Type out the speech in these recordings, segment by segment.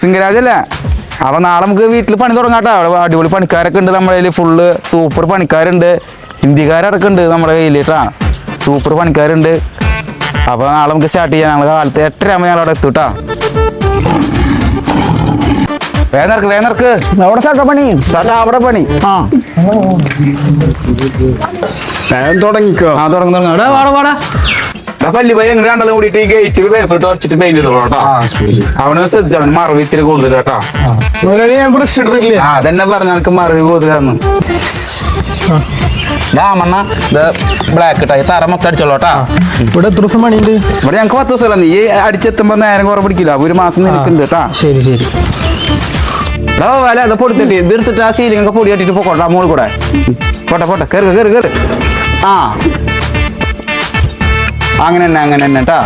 സിംഗരാജല്ലേ? അപ്പൊ നാളെ നമുക്ക് വീട്ടിൽ പണി തുടങ്ങാട്ടോ. അവിടെ അടിപൊളി പണിക്കാരൊക്കെ ഉണ്ട് നമ്മുടെ കയ്യിൽ. ഫുള്ള് സൂപ്പർ പണിക്കാരുണ്ട്, ഹിന്ദിക്കാരൊക്കെ ഉണ്ട് നമ്മുടെ കയ്യിൽ കേട്ടാ. സൂപ്പർ പണിക്കാരുണ്ട്. അപ്പൊ നാളെ നമുക്ക് സ്റ്റാർട്ട് ചെയ്യാം. ഞങ്ങൾ കാലത്ത് 8:30 ആകുമ്പോൾ ഞങ്ങൾ അവിടെ എത്തൂട്ടാ. വേനർക്ക് അവിടെ സ്ഥലത്തെ പണി അവിടെ പണി തുടങ്ങിക്കോ. തുടങ്ങാടാ പല്ലി പോയി എങ്ങനെ രണ്ടെണ്ണം കൂടിയിട്ട് ഈ ഗേറ്റ് പേപ്പറിട്ട് വച്ചിട്ട് പെയിന്റ് കേട്ടോ. അവനെ ശ്രദ്ധിച്ചു, അവൻ മറവി ഇത്തിരി കൂടുതൽ കേട്ടോ. അതെന്നെ പറഞ്ഞ എനിക്ക് മറവി കൂടുതലാന്ന്. ബ്ലാക്ക് ഇട്ടാ തറ മൊത്തം അടിച്ചോളൂട്ടാ. ഇവിടെ എത്ര ദിവസം പണിയുണ്ട്? ഇവിടെ ഞങ്ങൾക്ക് 10 ദിവസം. നീ അടിച്ചെത്തുമ്പോ നേരം കുറവ് പിടിക്കില്ല. 1 മാസം നിൽക്കുന്നുണ്ട് കേട്ടാ. ശരി ശരി. വില അത് പൊടിത്തിട്ട് ഇതിർത്തിട്ട് ആ സീലിംഗ് പൊടി കട്ടിട്ട് പോക്കോട്ടെ മോളിൽ കൂടെ. പോട്ടെ കേറ്. ആ അങ്ങനെ തന്നെ കേട്ടാ.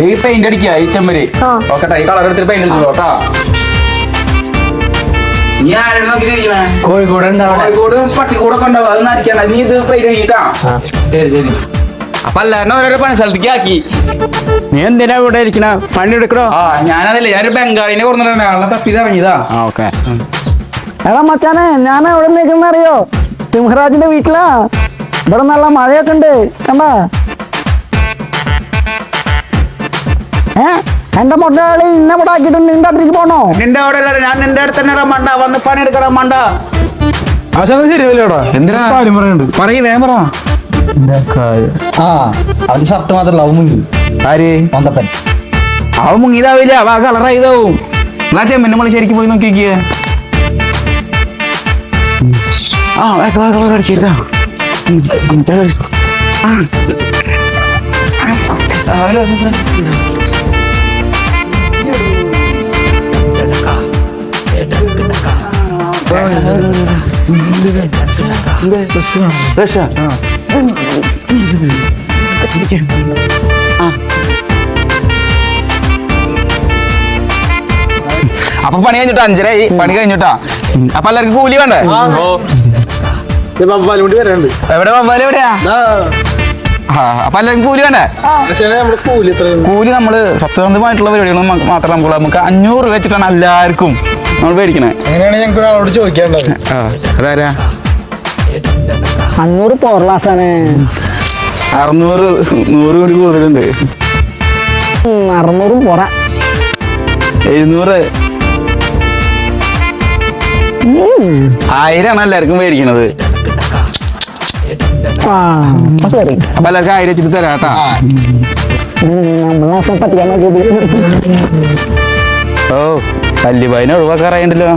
ഈ പെയിന്റ് അടിക്കുക ഈ ചെമ്മരി. ഓക്കെട്ടാ, ഈ കളർ എടുത്തിട്ട് പെയിന്റ് അടിച്ചോ കേട്ടാ. നീ ആരും നോക്കി കോഴിക്കോട് പട്ടിക്കൂടൊക്കെ ഉണ്ടാവും. അതൊന്നും അടിക്കണ്ട. നീ ഇത് പെയിന്റ് അടിക്കിട്ടാ. ശരി. അപ്പൊ എല്ലാവരും ഓരോരോ പണി സ്ഥലത്തേക്ക് ആക്കി. നീ എന്തിനാ ഇവിടെ ഇരിക്കണ? പണി എടുക്കണോ? ഞാനതല്ലേ, ഞാനൊരു ബംഗാളിനെ കൊടുത്തിട്ടുണ്ട്. ആളെ തപ്പി ഇറങ്ങിയതാ. ഓക്കെ. എടാ മച്ചാനെ, ഞാൻ എവിടെ നിൽക്കുന്ന അറിയോ? സിംഹരാജിന്റെ വീട്ടിലാ. ഇവിടെ നല്ല മഴയൊക്കെ ഉണ്ട് കണ്ടാ. എന്റെ മുതലാളി ഇന്നെ ഇവിടെ ആക്കിയിട്ട് നിന്റെ അടുത്തേക്ക് പോണോ? നിന്റെ അവിടെ അല്ല, ഞാൻ നിന്റെ അടുത്ത് തന്നെ മണ്ട വന്ന് പണിയെടുക്കണ മണ്ട. ശരിയല്ലോടാ. എന്തിനാ കാര്യം പറയുന്നുണ്ട്? പറയ് വേഗം പറ. അവന് ഷർട്ട് മാത്രമല്ല അവൻ മുങ്ങി. ആര്? വന്നപ്പൻ. അവൻ മുങ്ങിയതാവില്ല, ആ കളറായതാവും. എന്നാ ചെമ്മന്റെ മണി ശരിക്കും പോയി നോക്കിക്കേ. അപ്പൊ പണി കഴിഞ്ഞിട്ടാ 5:30 പണി കഴിഞ്ഞിട്ടാ. അപ്പൊ എല്ലാവർക്കും കൂലി വേണ്ടേ? എവിടെ വവ്വാല് എവിടെയാ? അപ്പൊ എല്ലാവർക്കും കൂലി വേണ്ടേ? കൂലി നമ്മള് സത്യസന്ധമായിട്ടുള്ള പരിപാടികൾ മാത്രം നമുക്ക് 500 രൂപ വെച്ചിട്ടാണ് എല്ലാവർക്കും നമ്മൾ മേടിക്കണേ. അങ്ങനെയാണ് ഞങ്ങൾക്ക് ഒരാളോട് ചോദിക്കാനുള്ളത്. അതാരാ? 500 പോർലാസാണ്. 600 100 കൂടി കൂടുതലുണ്ട്. 600 പോറ. 700 1000 എല്ലാവർക്കും മേടിക്കണത്. ശരി. അപ്പൊ എല്ലാവർക്കും 1000 വെച്ചിട്ട് തരാം കേട്ടാ. നമ്മളെ പറ്റിക്കാൻ നോക്കിയത്. ഓ, കല്ലിബായിനെ ഒഴിവാക്കാറായിണ്ടല്ലോ.